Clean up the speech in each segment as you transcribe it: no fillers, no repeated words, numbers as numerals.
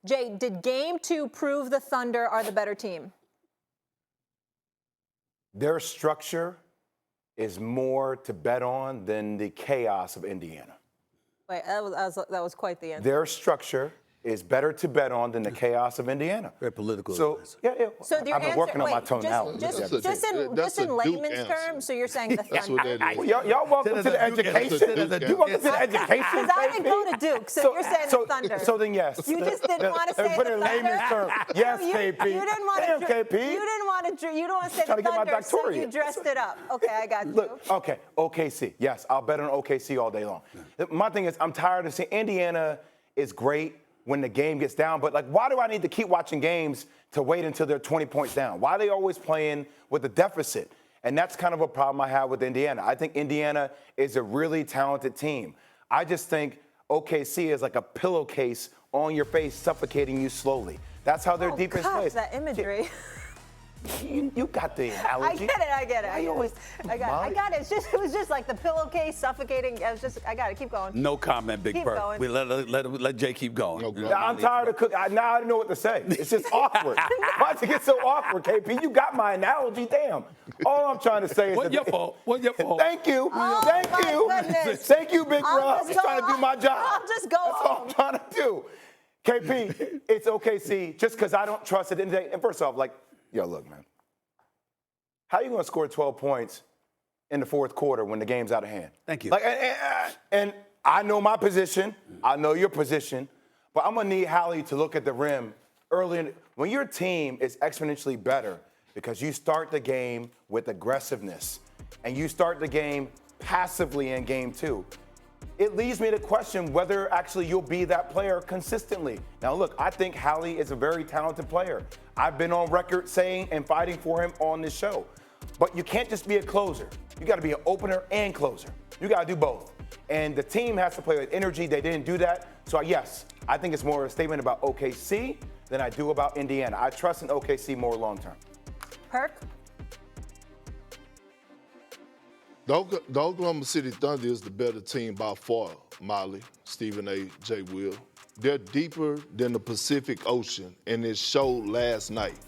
Jay, did Game 2 prove the Thunder are the better team? Their structure is more to bet on than the chaos of Indiana. Wait, that was quite the answer. Their structure is better to bet on than the chaos of Indiana. Very political. So, yeah. So I've been working on my tonality. Just in layman's terms, so you're saying the Thunder. That's what that is. Well, y'all welcome to the education. You welcome to the education. Because I didn't go to Duke, so you're saying the Thunder. So then yes. You just didn't want to say put the it in Thunder? layman's terms. Yes, KP. You didn't want Damn, to. KP. You didn't want to say Trying the to get my Thunder, so you doctorate. dressed it up. Okay, I got you. Look, okay, OKC. Yes, I'll bet on OKC all day long. My thing is, I'm tired of seeing Indiana is great when the game gets down, but like, why do I need to keep watching games to wait until they're 20 points down? Why are they always playing with a deficit? And that's kind of a problem I have with Indiana. I think Indiana is a really talented team. I just think OKC is like a pillowcase on your face, suffocating you slowly. That's how their defense plays. That imagery. You got the analogy. I get it. I got it. It was just like the pillowcase suffocating. I got it. Keep going. No comment, Big Perk. Going. We let Jay keep going. I'm tired of cooking. Now I don't know what to say. It's just awkward. Why'd you get so awkward, KP? You got my analogy. Damn. All I'm trying to say is What's your fault? What's your fault? Thank you. Thank you. Goodness. Thank you, Big Bro. I'll I'm just trying to do my job. I'll just go That's all I'm trying to do. KP, it's OKC just because I don't trust it. And first off, like, yo, look, man. How are you going to score 12 points in the fourth quarter when the game's out of hand? Thank you. Like, and I know my position. I know your position. But I'm going to need Hallie to look at the rim early. When your team is exponentially better because you start the game with aggressiveness and you start the game passively in game 2, it leads me to question whether actually you'll be that player consistently. Now, look, I think Hallie is a very talented player. I've been on record saying and fighting for him on this show. But you can't just be a closer. You got to be an opener and closer. You got to do both. And the team has to play with energy. They didn't do that. So, yes, I think it's more a statement about OKC than I do about Indiana. I trust in OKC more long term. Perk? The Oklahoma City Thunder is the better team by far, Molly, Stephen A., Jay Will. They're deeper than the Pacific Ocean, and it showed last night.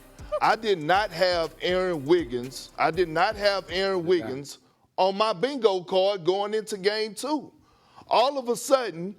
I did not have Aaron Wiggins. On my bingo card going into game 2. All of a sudden,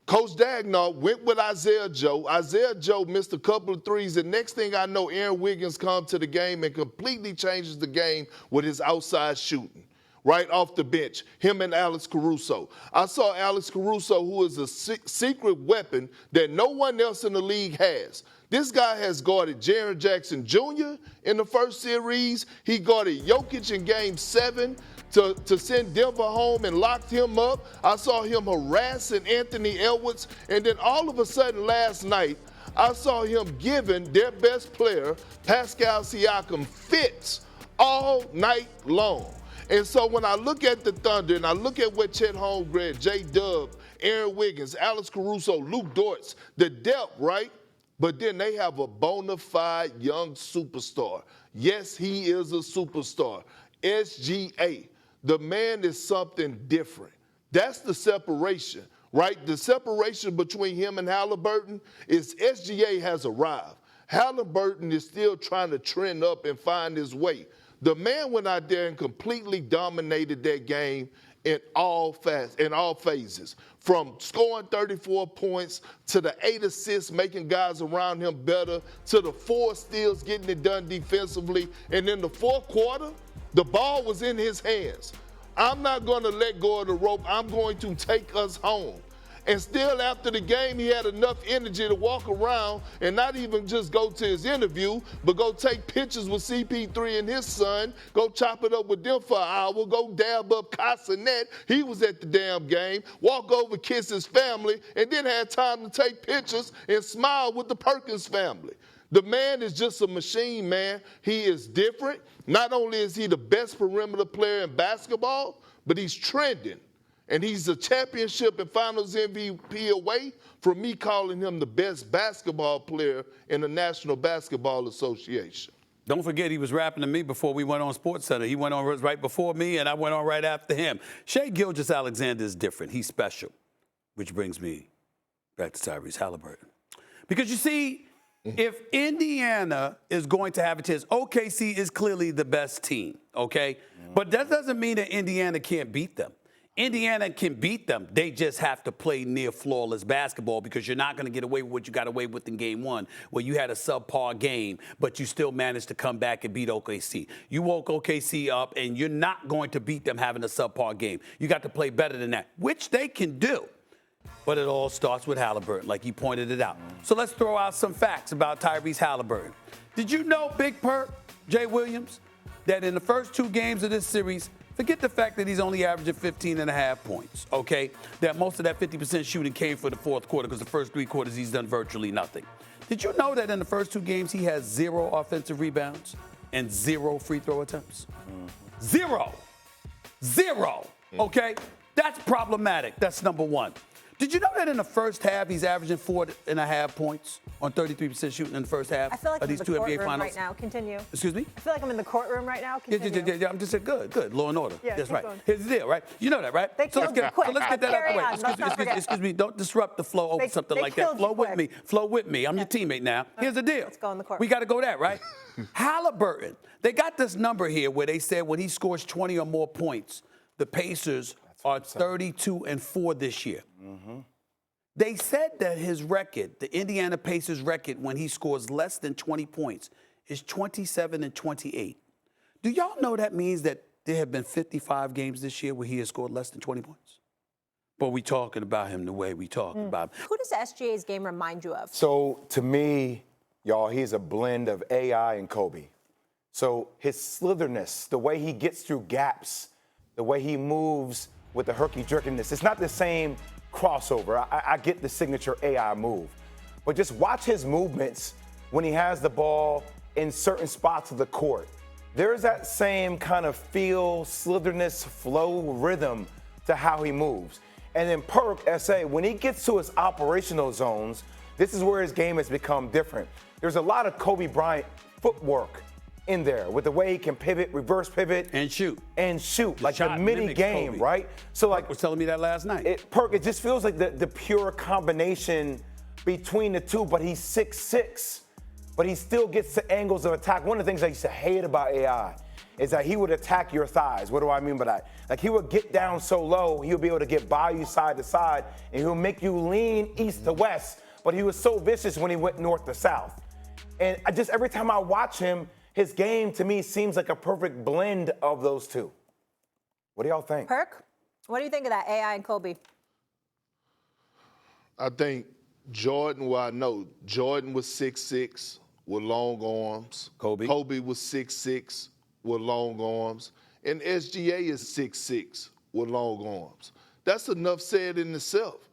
Coach Dagnall went with Isaiah Joe. Isaiah Joe missed a couple of threes, and next thing I know, Aaron Wiggins comes to the game and completely changes the game with his outside shooting. Right off the bench, him and Alex Caruso. I saw Alex Caruso, who is a secret weapon that no one else in the league has. This guy has guarded Jaren Jackson Jr. in the first series. He guarded Jokic in Game 7 to send Denver home and locked him up. I saw him harassing Anthony Edwards. And then all of a sudden last night, I saw him giving their best player, Pascal Siakam, fits all night long. And so when I look at the Thunder and I look at what Chet Holmgren, J-Dub, Aaron Wiggins, Alex Caruso, Luke Dortz, the depth, right? But then they have a bona fide young superstar. Yes, he is a superstar. SGA. The man is something different. That's the separation, right? The separation between him and Haliburton is SGA has arrived. Haliburton is still trying to trend up and find his way. The man went out there and completely dominated that game in all phases, from scoring 34 points to the 8 assists, making guys around him better, to the 4 steals, getting it done defensively. And in the fourth quarter, the ball was in his hands. I'm not going to let go of the rope. I'm going to take us home. And still after the game, he had enough energy to walk around and not even just go to his interview, but go take pictures with CP3 and his son, go chop it up with them for an hour, go dab up Casanet. He was at the damn game, walk over, kiss his family, and then had time to take pictures and smile with the Perkins family. The man is just a machine, man. He is different. Not only is he the best perimeter player in basketball, but he's trending. And he's a championship and finals MVP away from me calling him the best basketball player in the National Basketball Association. Don't forget, he was rapping to me before we went on SportsCenter. He went on right before me, and I went on right after him. Shai Gilgeous-Alexander is different. He's special, which brings me back to Tyrese Haliburton. Because you see, if Indiana is going to have a chance, OKC is clearly the best team, okay? But that doesn't mean that Indiana can't beat them. Indiana can beat them. They just have to play near flawless basketball because you're not going to get away with what you got away with in game one, where you had a subpar game, but you still managed to come back and beat OKC. You woke OKC up, and you're not going to beat them having a subpar game. You got to play better than that, which they can do. But it all starts with Haliburton, like he pointed it out. So let's throw out some facts about Tyrese Haliburton. Did you know, Big Perk, Jay Williams, that in the first 2 games of this series, forget the fact that he's only averaging 15.5 points, okay? That most of that 50% shooting came for the fourth quarter because the first 3 quarters he's done virtually nothing. Did you know that in the first 2 games he has 0 offensive rebounds and 0 free throw attempts? 0. 0, okay? That's problematic. That's number one. Did you know that in the first half he's averaging 4.5 points on 33% shooting in the first half I feel like of I'm these in 2 the NBA courtroom finals? right now. Continue. Excuse me? I feel like I'm in the courtroom right now. Continue. Yeah, I'm just saying, good. Law and order. Yeah, that's keep right. going. Here's the deal, right? You know that, right? They killed you quick. So let's get that out of the way. Carry on. Let's not forget. Excuse me. Don't disrupt the flow over something they like that. killed you Flow with quick. me. Flow with me. I'm your teammate now. Here's the deal. Let's go in the court. We got to go that, right? Haliburton. They got this number here where they said when he scores 20 or more points, the Pacers are 32-4 this year. They said that his record, the Indiana Pacers record, when he scores less than 20 points, is 27-28. Do y'all know that means that there have been 55 games this year where he has scored less than 20 points? But we talking about him the way we talking about him. Who does SGA's game remind you of? So to me, y'all, he's a blend of AI and Kobe. So his slitherness, the way he gets through gaps, the way he moves with the herky-jerkiness, it's not the same crossover. I get the signature AI move. But just watch his movements when he has the ball in certain spots of the court. There's that same kind of feel, slitherness, flow, rhythm to how he moves. And then Perk, SA, when he gets to his operational zones, this is where his game has become different. There's a lot of Kobe Bryant footwork in there with the way he can pivot, reverse pivot. And shoot. Like the shot mini mimics game, Kobe. right? So like Was telling me that last night. Perk, it just feels like the pure combination between the two, but he's 6'6", but he still gets to angles of attack. One of the things I used to hate about AI is that he would attack your thighs. What do I mean by that? Like he would get down so low, he would be able to get by you side to side, and he'll make you lean east to west, but he was so vicious when he went north to south. And every time I watch him, his game, to me, seems like a perfect blend of those two. What do y'all think? Perk, what do you think of that AI and Kobe? I think Jordan, well, I know Jordan was 6'6" with long arms. Kobe was 6'6" with long arms. And SGA is 6'6" with long arms. That's enough said in itself.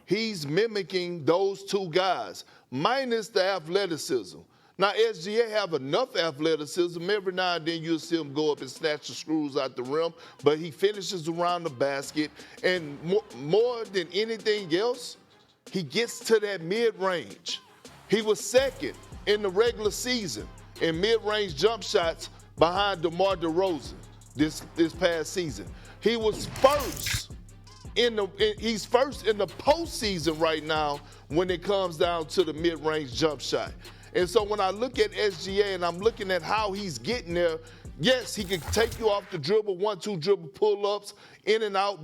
He's mimicking those 2 guys, minus the athleticism. Now, SGA have enough athleticism. Every now and then you'll see him go up and snatch the screws out the rim, but he finishes around the basket. And more than anything else, he gets to that mid-range. He was second in the regular season in mid-range jump shots behind DeMar DeRozan this past season. He was first he's first in the postseason right now when it comes down to the mid-range jump shot. And so when I look at SGA and I'm looking at how he's getting there, yes, he can take you off the dribble, 1-2 dribble pull-ups, in and outs,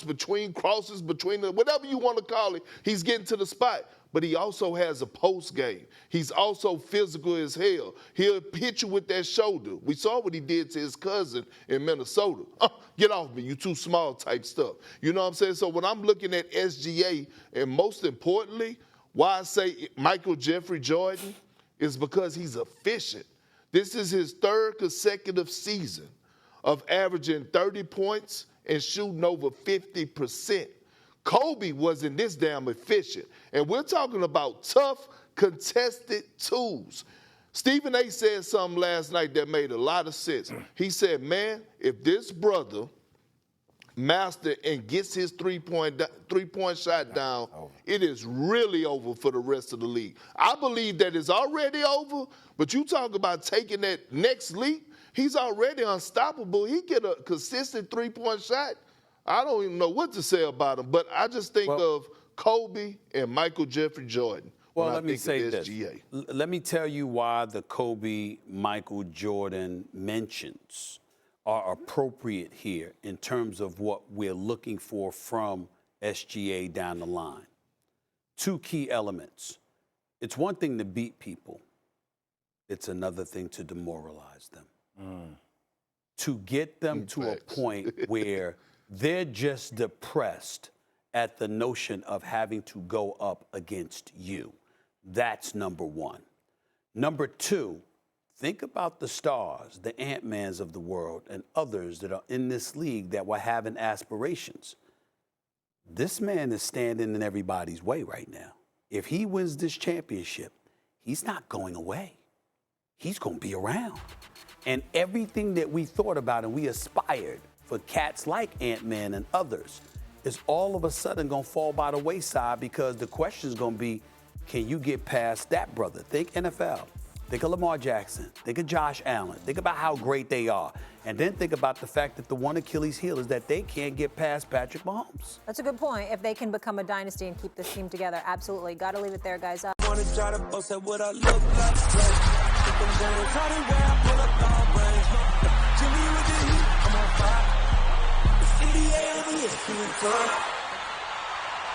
between crosses, whatever you want to call it, he's getting to the spot. But he also has a post game. He's also physical as hell. He'll hit you with that shoulder. We saw what he did to his cousin in Minnesota. Get off me, you too small type stuff. You know what I'm saying? So when I'm looking at SGA, and most importantly, why I say Michael Jeffrey Jordan is because he's efficient. This is his 3rd consecutive season of averaging 30 points and shooting over 50%. Kobe wasn't this damn efficient. And we're talking about tough, contested twos. Stephen A. said something last night that made a lot of sense. He said, man, if this brother master and gets his three-point shot down, it is really over for the rest of the league. I believe that it's already over, but you talk about taking that next leap, he's already unstoppable. He get a consistent three-point shot. I don't even know what to say about him, but I just think of Kobe and Michael Jeffrey Jordan. Well, when I let me think say of this. SGA. Let me tell you why the Kobe, Michael Jordan mentions are appropriate here in terms of what we're looking for from SGA down the line. Two key elements. It's one thing to beat people. It's another thing to demoralize them. To get them to a point where they're just depressed at the notion of having to go up against you. That's number one. Number two, think about the stars, the Ant-Mans of the world, and others that are in this league that were having aspirations. This man is standing in everybody's way right now. If he wins this championship, he's not going away. He's going to be around. And everything that we thought about and we aspired for cats like Ant-Man and others is all of a sudden going to fall by the wayside because the question is going to be, can you get past that brother? Think NFL. Think of Lamar Jackson. Think of Josh Allen. Think about how great they are. And then think about the fact that the one Achilles heel is that they can't get past Patrick Mahomes. That's a good point. If they can become a dynasty and keep this team together, absolutely. Got to leave it there, guys. Wanna try to boast at what I look like. Think I'm gonna try to wear I pull up long range. Jimmy with the heat, I'm on fire. It's NBA over here,